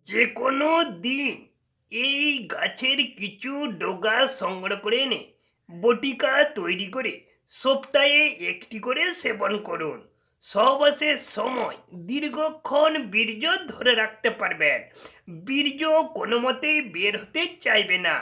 যে কোনো দিন এই গাছের কিছু ডগা সংগ্রহ করে এনে বটিকা তৈরি করে সপ্তাহে একটি করে সেবন করুন। সহবাসের সময় দীর্ঘক্ষণ বীর্য ধরে রাখতে পারবেন। বীর্য কোনো মতেই বের হতে চাইবে না।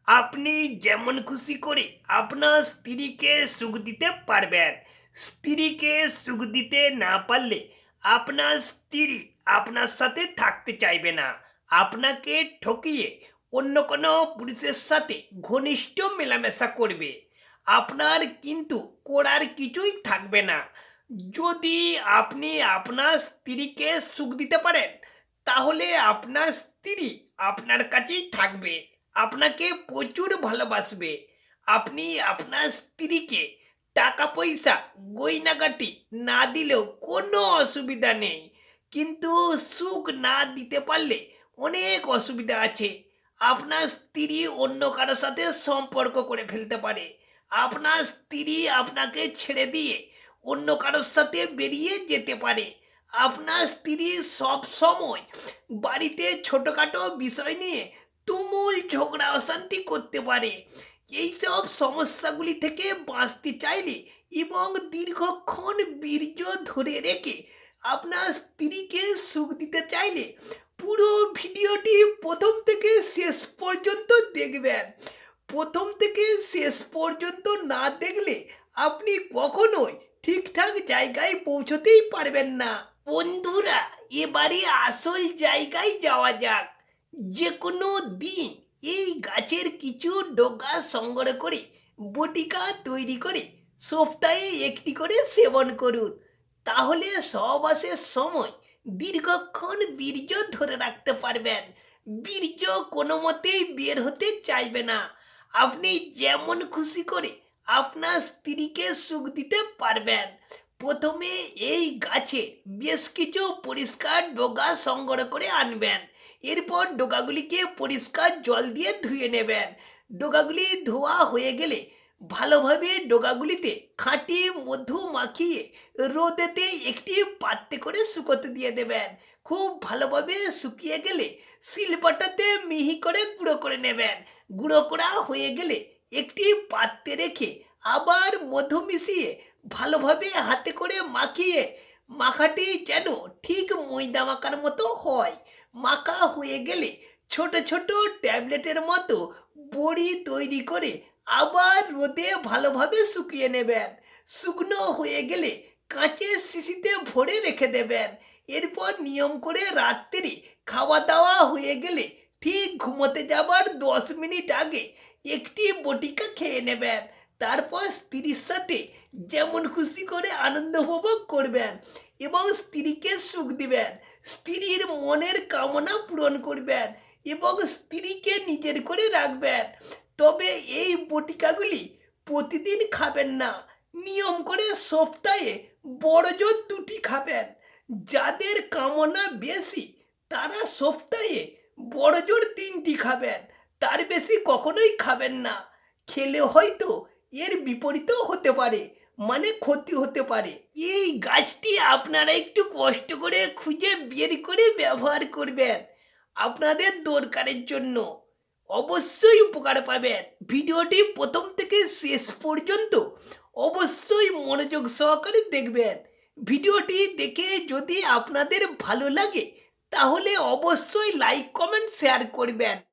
আপনি যেমন খুশি করে আপনার স্ত্রীকে সুখ দিতে পারবেন। স্ত্রীকে সুখ দিতে না পারলে আপনার স্ত্রী আপনার সাথে থাকতে চাইবে না। আপনাকে ঠকিয়ে অন্য কোনো পুরুষের সাথে ঘনিষ্ঠ মেলামেশা করবে। আপনার কিন্তু করার কিছুই থাকবে না। যদি আপনি আপনার স্ত্রীকে সুখ দিতে পারেন, তাহলে আপনার স্ত্রী আপনার কাছেই থাকবে, আপনাকে প্রচুর ভালোবাসবে। আপনি আপনার স্ত্রীকে টাকা পয়সা গয়নাগাটি না দিলেও কোনো অসুবিধা নেই, কিন্তু সুখ না দিতে পারলে অনেক অসুবিধা আছে। আপনার স্ত্রী অন্য কারোর সাথে সম্পর্ক করে ফেলতে পারে। আপনার স্ত্রী আপনাকে ছেড়ে দিয়ে অন্য কারোর সাথে বেরিয়ে যেতে পারে। আপনার স্ত্রী সব সময় বাড়িতে ছোটখাটো বিষয় নিয়ে তুমুল ঝগড়া অশান্তি করতে পারে। এইসব সমস্যাগুলি থেকে বাঁচতে চাইলে এবং দীর্ঘক্ষণ বীর্য ধরে রেখে আপনার স্ত্রীকে সুখ দিতে চাইলে পুরো ভিডিওটি প্রথম থেকে শেষ পর্যন্ত দেখবেন। প্রথম থেকে শেষ পর্যন্ত না দেখলে আপনি কখনোই ঠিকঠাক জায়গায় পৌঁছতেই পারবেন না। বন্ধুরা, এবারে আসল জায়গায় যাওয়া যাক। যে কোনো দিন এই গাছের কিছু ডগা সংগ্রহ করে বটিকা তৈরি করে সপ্তাহে একটি করে সেবন করুন। তাহলে সহবাসের সময় দীর্ঘক্ষণ বীর্য ধরে রাখতে পারবেন। বীর্য কোনো মতেই বের হতে চাইবে না। আপনি যেমন খুশি করে আপনার স্ত্রীকে সুখ দিতে পারবেন। প্রথমে এই গাছের বেশ কিছু পরিষ্কার ডগা সংগ্রহ করে আনবেন। এরপর ডগাগুলিকে পরিষ্কার জল দিয়ে ধুয়ে নেবেন। ডগাগুলি ধোয়া হয়ে গেলে ভালোভাবে ডগাগুলিতে খাঁটি মধু মাখিয়ে রোদেতে একটি পাত্রে করে শুকোতে দিয়ে দেবেন। খুব ভালোভাবে শুকিয়ে গেলে শিলপাটাতে মিহি করে গুঁড়ো করে নেবেন। গুঁড়ো করা হয়ে গেলে একটি পাত্রে রেখে আবার মধু মিশিয়ে ভালোভাবে হাতে করে মাখিয়ে, মাখাটি যেন ঠিক ময়দা মাখার মতো হয়। মাখা হয়ে গেলে ছোট ছোট ট্যাবলেটের মতো বড়ি তৈরি করে আবার রোদে ভালোভাবে শুকিয়ে নেবেন। শুকনো হয়ে গেলে কাঁচের শিশিতে ভরে রেখে দেবেন। এরপর নিয়ম করে রাত্রি খাওয়া দাওয়া হয়ে গেলে ঠিক ঘুমোতে যাবার 10 মিনিট আগে একটি বটিকা খেয়ে নেবেন। তারপর স্ত্রীর সাথে যেমন খুশি করে আনন্দ উপভোগ করবেন এবং স্ত্রীকে সুখ দিবেন। স্ত্রীর মনের কামনা পূরণ করবেন এবং স্ত্রীকে নিজের করে রাখবেন। তবে এই বটিকাগুলি প্রতিদিন খাবেন না। নিয়ম করে সপ্তাহে বড় জোর 2টি খাবেন। যাদের কামনা বেশি তারা সপ্তাহে বড় জোর 3টি খাবেন, তার বেশি কখনোই খাবেন না। খেলে হয়তো এর বিপরীতও হতে পারে, মানে ক্ষতি হতে পারে। এই গাছটি আপনারা একটু কষ্ট করে খুঁজে বের করে ব্যবহার করবেন আপনাদের দরকারের জন্য। অবশ্যই উপকার পাবেন। ভিডিওটি প্রথম থেকে শেষ পর্যন্ত অবশ্যই মনোযোগ সহকারে দেখবেন। ভিডিওটি দেখে যদি আপনাদের ভালো লাগে তাহলে অবশ্যই লাইক কমেন্ট শেয়ার করবেন।